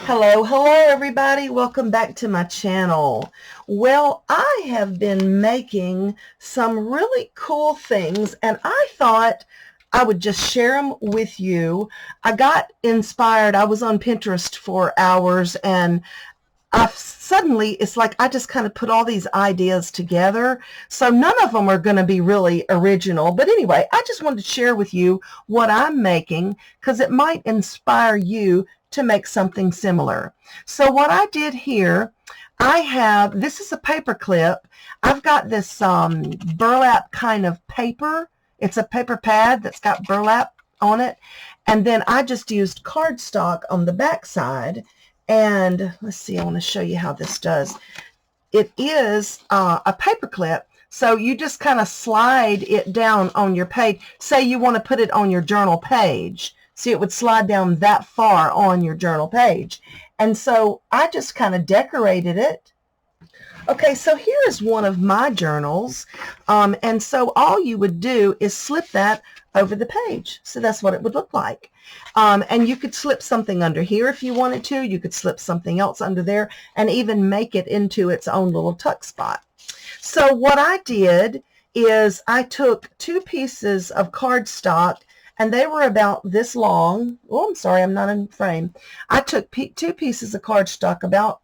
Hello everybody. Welcome back to my channel. Well, I have been making some really cool things and I thought I would just share them with you. I got inspired. I was on Pinterest for hours and it's like I just kind of put all these ideas together. So none of them are going to be really original. But anyway, I just wanted to share with you what I'm making because it might inspire you to make something similar. So what I did here, this is a paper clip. I've got this burlap kind of paper. It's a paper pad that's got burlap on it. And then I just used cardstock on the back side. And let's see, I want to show you how this does. It is a paper clip. So you just kind of slide it down on your page. Say you want to put it on your journal page. See, it would slide down that far on your journal page. And so I just kind of decorated it. Okay, so here's one of my journals. And so all you would do is slip that over the page. So that's what it would look like. And you could slip something under here if you wanted to. You could slip something else under there and even make it into its own little tuck spot. So what I did is I took two pieces of cardstock and they were about this long. Oh, I'm sorry, I'm not in frame. I took two pieces of cardstock about,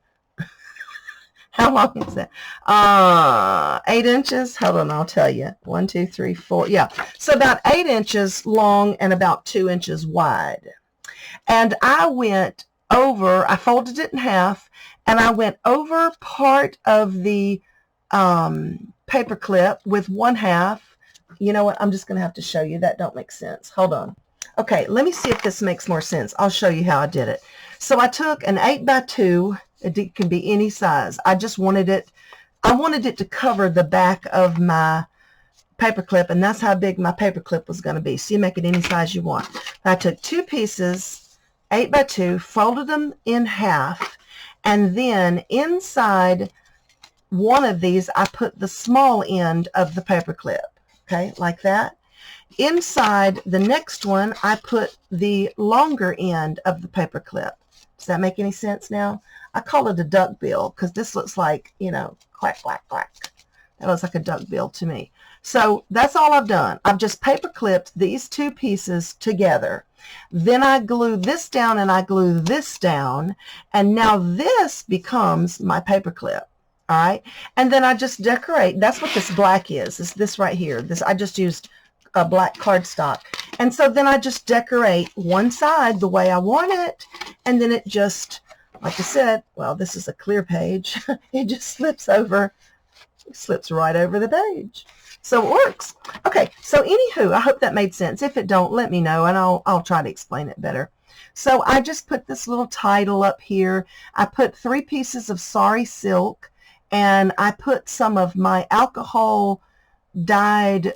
how long is that? 8 inches. Hold on, I'll tell you. 1, 2, 3, 4. Yeah. So about 8 inches long and about 2 inches wide. And I folded it in half and I went over part of the paper clip with one half. You know what? I'm just going to have to show you. That don't make sense. Hold on. Okay, let me see if this makes more sense. I'll show you how I did it. So I took an 8x2. It can be any size. I wanted it to cover the back of my paper clip, and that's how big my paper clip was going to be. So you make it any size you want. I took two pieces, 8x2, folded them in half, and then inside one of these, I put the small end of the paper clip. Okay, like that. Inside the next one, I put the longer end of the paper clip. Does that make any sense now? I call it a duck bill because this looks like, quack, quack, quack. That looks like a duck bill to me. So that's all I've done. I've just paper clipped these two pieces together. Then I glue this down and I glue this down. And now this becomes my paper clip. All right. And then I just decorate. That's what this black is. It's this right here. I just used a black cardstock. And so then I just decorate one side the way I want it. And then it just, like I said, well, this is a clear page. It just slips right over the page. So it works. Okay. So anywho, I hope that made sense. If it don't, let me know and I'll try to explain it better. So I just put this little title up here. I put 3 pieces of sari silk. And I put some of my alcohol dyed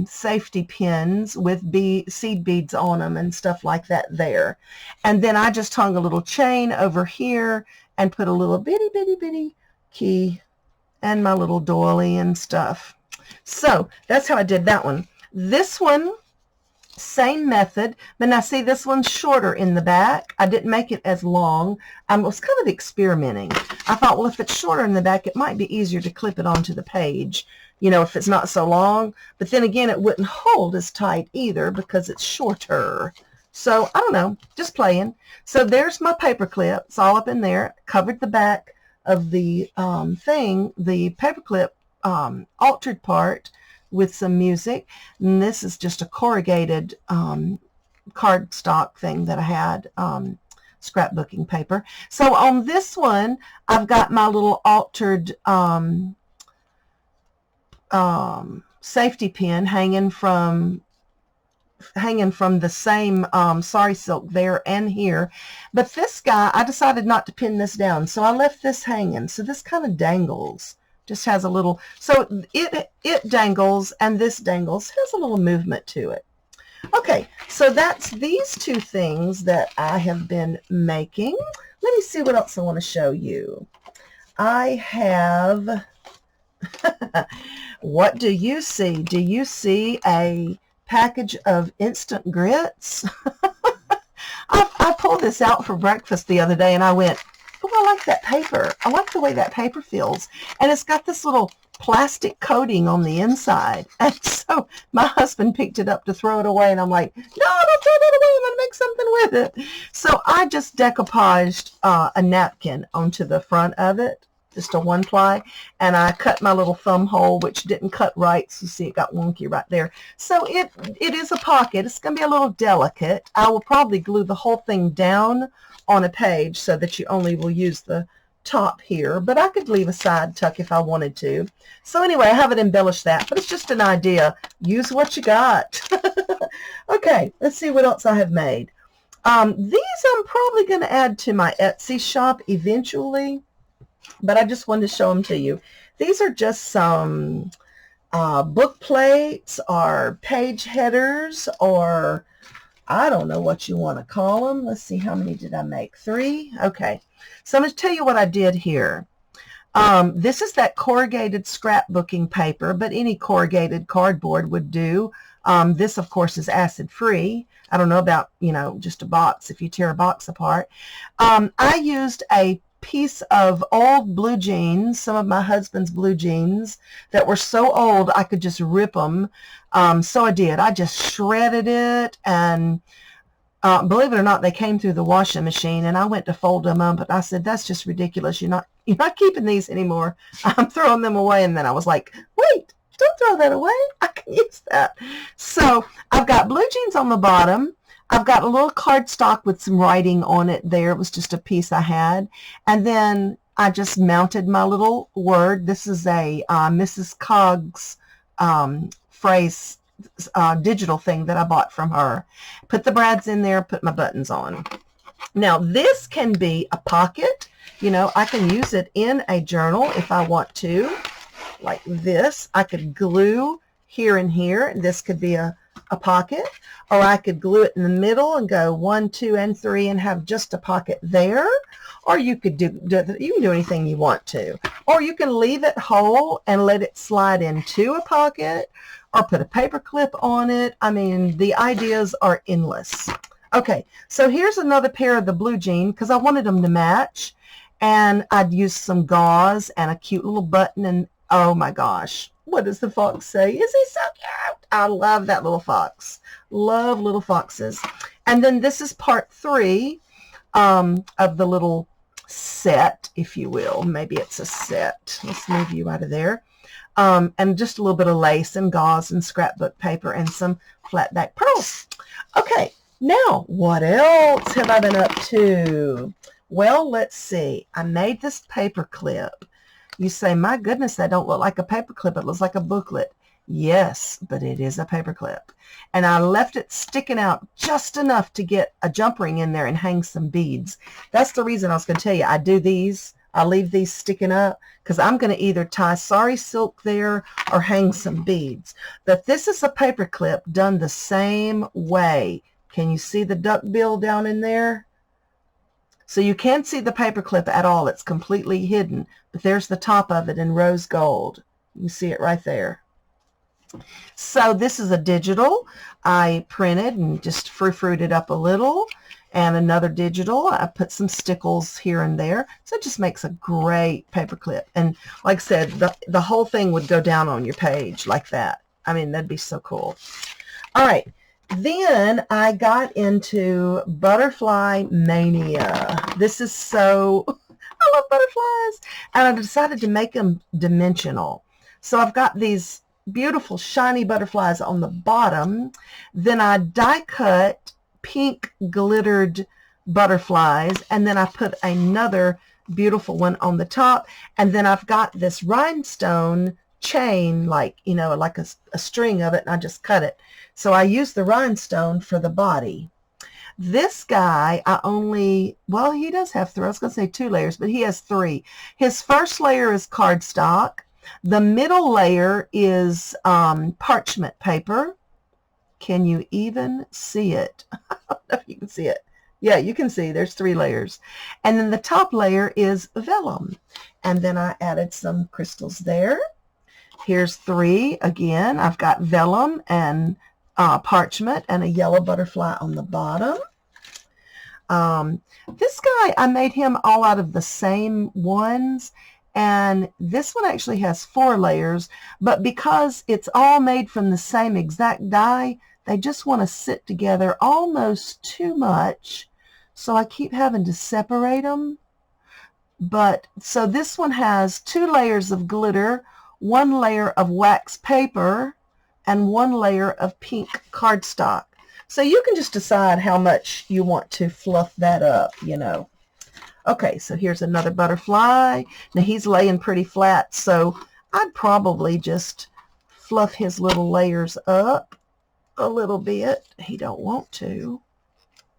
safety pins with seed beads on them and stuff like that there. And then I just hung a little chain over here and put a little bitty key and my little doily and stuff. So that's how I did that one. This one, same method, but now see, this one's shorter in the back. I didn't make it as long. I was kind of experimenting. I thought, well, if it's shorter in the back, it might be easier to clip it onto the page, if it's not so long. But then again, it wouldn't hold as tight either because it's shorter. So I don't know, just playing. So there's my paper clip. It's all up in there. Covered the back of the the paper clip altered part with some music. And this is just a corrugated cardstock thing that I had, scrapbooking paper. So on this one, I've got my little altered safety pin hanging from the same sari silk there and here. But this guy, I decided not to pin this down, so I left this hanging. So this kind of dangles. Just has a little, so it dangles and this dangles, has a little movement to it. Okay, so that's these two things that I have been making. Let me see what else I want to show you. I have, what do you see? Do you see a package of instant grits? I I pulled this out for breakfast the other day and I went, oh, I like that paper. I like the way that paper feels. And it's got this little plastic coating on the inside. And so my husband picked it up to throw it away. And I'm like, no, don't throw that away. I'm going to make something with it. So I just decoupaged a napkin onto the front of it, just a 1-ply. And I cut my little thumb hole, which didn't cut right. So you see it got wonky right there. So it is a pocket. It's going to be a little delicate. I will probably glue the whole thing down on a page so that you only will use the top here, but I could leave a side tuck if I wanted to. So anyway, I haven't embellished that, but it's just an idea. Use what you got. Okay, let's see what else I have made. These I'm probably going to add to my Etsy shop eventually, but I just wanted to show them to you. These are just some book plates or page headers, or I don't know what you want to call them. Let's see, how many did I make? 3? Okay. So I'm going to tell you what I did here. This is that corrugated scrapbooking paper, but any corrugated cardboard would do. This, of course, is acid-free. I don't know about, just a box, if you tear a box apart. I used a piece of old blue jeans, some of my husband's blue jeans that were so old I could just rip them. So I did. I just shredded it, and believe it or not, they came through the washing machine, and I went to fold them up, but I said, that's just ridiculous. You're not keeping these anymore. I'm throwing them away. And then I was like, wait, don't throw that away. I can use that. So I've got blue jeans on the bottom. I've got a little cardstock with some writing on it there. It was just a piece I had. And then I just mounted my little word. This is a Mrs. Coggs phrase digital thing that I bought from her. Put the brads in there, put my buttons on. Now this can be a pocket. I can use it in a journal if I want to, like this. I could glue here and here. This could be a pocket, or I could glue it in the middle and go 1, 2, and 3 and have just a pocket there. Or you could you can do anything you want to, or you can leave it whole and let it slide into a pocket, or put a paper clip on it. I mean, the ideas are endless. Okay, so here's another pair of the blue jean because I wanted them to match, and I'd use some gauze and a cute little button, and oh my gosh, what does the fox say? Is he so cute? I love that little fox. Love little foxes. And then this is part 3 of the little set, if you will. Maybe it's a set. Let's move you out of there. And just a little bit of lace and gauze and scrapbook paper and some flat back pearls. Okay, now what else have I been up to? Well, let's see. I made this paper clip. You say, my goodness, that don't look like a paper clip. It looks like a booklet. Yes, but it is a paper clip. And I left it sticking out just enough to get a jump ring in there and hang some beads. That's the reason I was going to tell you. I do these. I leave these sticking up because I'm going to either tie sari silk there or hang some beads. But this is a paper clip done the same way. Can you see the duck bill down in there? So you can't see the paper clip at all. It's completely hidden. But there's the top of it in rose gold. You see it right there. So this is a digital. I printed and just frou-froued it up a little. And another digital. I put some stickles here and there. So it just makes a great paper clip. And like I said, the whole thing would go down on your page like that. I mean, that'd be so cool. All right. Then I got into butterfly mania. This is so, I love butterflies. And I decided to make them dimensional. So I've got these beautiful shiny butterflies on the bottom. Then I die cut pink glittered butterflies. And then I put another beautiful one on the top. And then I've got this rhinestone chain, like, like a string of it, and I just cut it. So I use the rhinestone for the body. This guy, well, he does have 3. I was going to say 2 layers, but he has 3. His first layer is cardstock. The middle layer is parchment paper. Can you even see it? I don't know if you can see it. Yeah, you can see there's 3 layers. And then the top layer is vellum. And then I added some crystals there. Here's 3 again. I've got vellum and parchment and a yellow butterfly on the bottom. This guy, I made him all out of the same ones, and this one actually has 4 layers, but because it's all made from the same exact die, they just want to sit together almost too much, so I keep having to separate them. But so this one has 2 layers of glitter, 1 layer of wax paper, and 1 layer of pink cardstock. So you can just decide how much you want to fluff that up, you know. Okay, so here's another butterfly. Now he's laying pretty flat, so I'd probably just fluff his little layers up a little bit. He don't want to.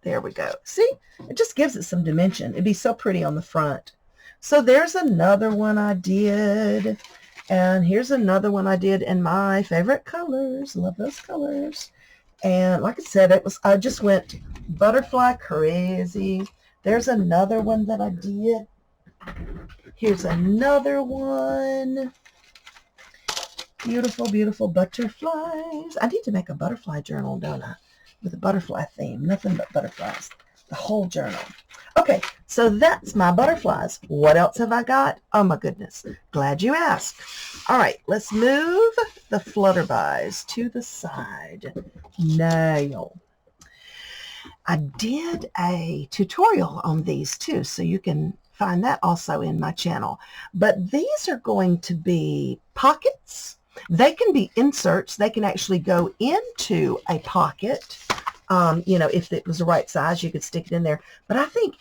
There we go. See, it just gives it some dimension. It'd be so pretty on the front. So there's another one I did. And here's another one I did in my favorite colors. Love those colors. And like I said, I just went butterfly crazy. There's another one that I did. Here's another one. Beautiful, beautiful butterflies. I need to make a butterfly journal, don't I? With a butterfly theme. Nothing but butterflies. The whole journal. Okay, so that's my butterflies. What else have I got? Oh my goodness. Glad you asked. All right, let's move the flutterbys to the side. Now, I did a tutorial on these too, so you can find that also in my channel. But these are going to be pockets. They can be inserts. They can actually go into a pocket. You know, if it was the right size, you could stick it in there. But I think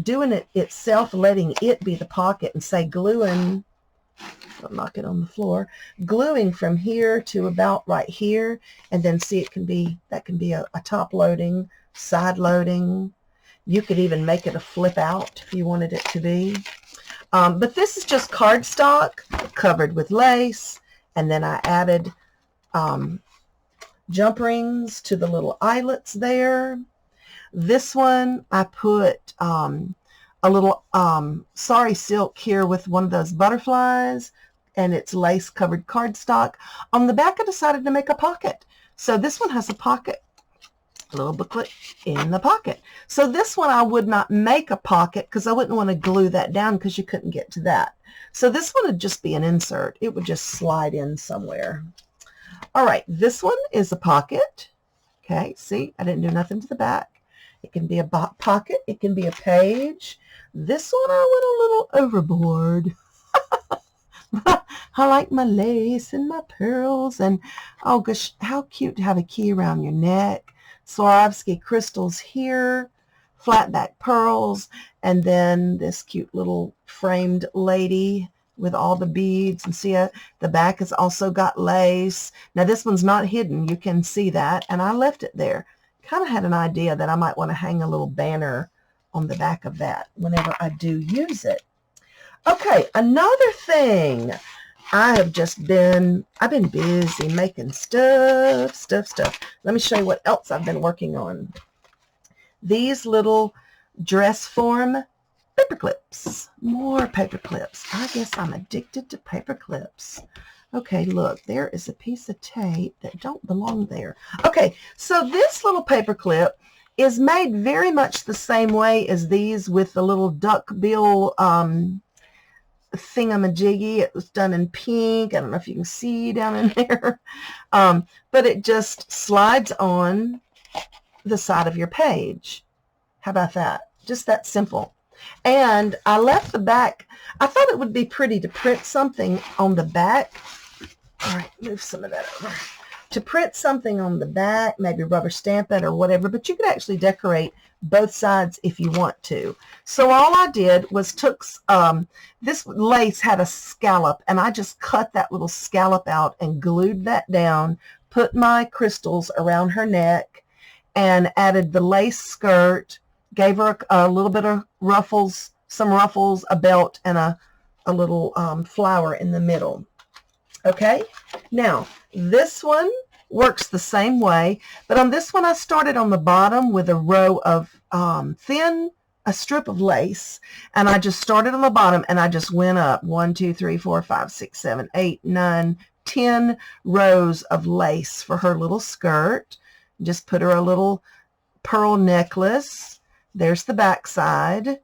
doing it itself, letting it be the pocket and say gluing, I'll knock it on the floor, gluing from here to about right here, and then see that can be a top loading, side loading. You could even make it a flip out if you wanted it to be. But this is just cardstock covered with lace, and then I added jump rings to the little eyelets there. This one I put a little sari silk here with one of those butterflies, and it's lace covered cardstock. On the back I decided to make a pocket. So this one has a pocket, a little booklet in the pocket. So this one I would not make a pocket because I wouldn't want to glue that down because you couldn't get to that. So this one would just be an insert. It would just slide in somewhere. All right, this one is a pocket. Okay, see, I didn't do nothing to the back. It can be a pocket. It can be a page. This one I went a little overboard. I like my lace and my pearls. And, oh gosh, how cute to have a key around your neck. Swarovski crystals here, flat back pearls, and then this cute little framed lady with all the beads. And see, the back has also got lace. Now this one's not hidden. You can see that, and I left it there. Kind of had an idea that I might want to hang a little banner on the back of that whenever I do use it. Okay, another thing. I've been busy making stuff. Let me show you what else I've been working on. These little dress form paper clips. More paper clips. I guess I'm addicted to paper clips. Okay, look, there is a piece of tape that don't belong there. Okay, so this little paper clip is made very much the same way as these with the little duck bill thingamajiggy. It was done in pink. I don't know if you can see down in there. But it just slides on the side of your page. How about that? Just that simple. And I left the back. I thought it would be pretty to print something on the back. All right, move some of that over. To print something on the back, maybe rubber stamp it or whatever, but you could actually decorate both sides if you want to. So all I did was took, this lace had a scallop, and I just cut that little scallop out and glued that down, put my crystals around her neck, and added the lace skirt, gave her a little bit of ruffles, some ruffles, a belt, and a little flower in the middle. Okay, now this one works the same way, but on this one I started on the bottom with a row of a strip of lace, and I just started on the bottom and I just went up 1, 2, 3, 4, 5, 6, 7, 8, 9, 10 rows of lace for her little skirt. Just put her a little pearl necklace, There's the back side.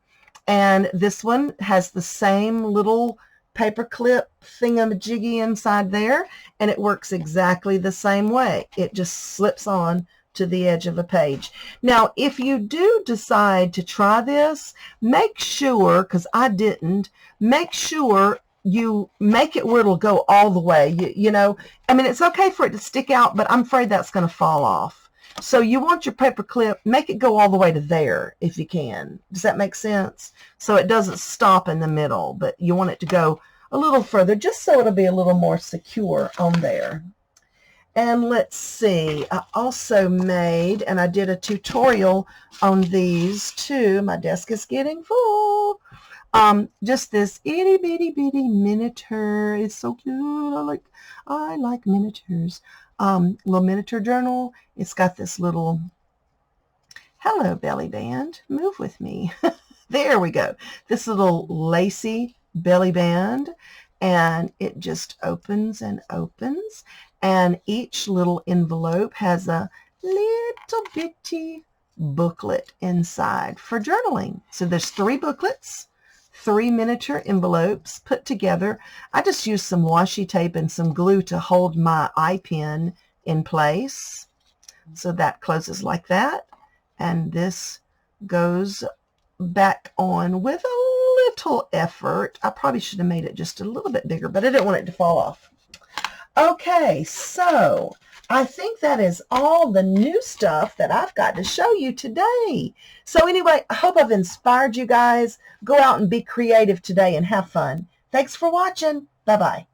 And this one has the same little paper clip thingamajiggy inside there, and it works exactly the same way. It just slips on to the edge of a page. Now, if you do decide to try this, make sure, because I didn't, make sure you make it where it'll go all the way. You know, I mean, it's okay for it to stick out, but I'm afraid that's going to fall off. So you want your paper clip, make it go all the way to there if you can. Does that make sense? So it doesn't stop in the middle, but you want it to go a little further just so it'll be a little more secure on there. And let's see, I also made, and I did a tutorial on these too. My desk is getting full. Just this itty bitty bitty miniature. It's so cute. I like miniatures. Little miniature journal. It's got this little, hello belly band, move with me. There we go. This little lacy belly band, and it just opens and opens, and each little envelope has a little bitty booklet inside for journaling. So there's 3 booklets, 3 miniature envelopes put together. I just used some washi tape and some glue to hold my eye pen in place. So that closes like that, and this goes back on with a little effort. I probably should have made it just a little bit bigger, but I didn't want it to fall off. Okay, so I think that is all the new stuff that I've got to show you today. So anyway, I hope I've inspired you guys. Go out and be creative today and have fun. Thanks for watching. Bye-bye.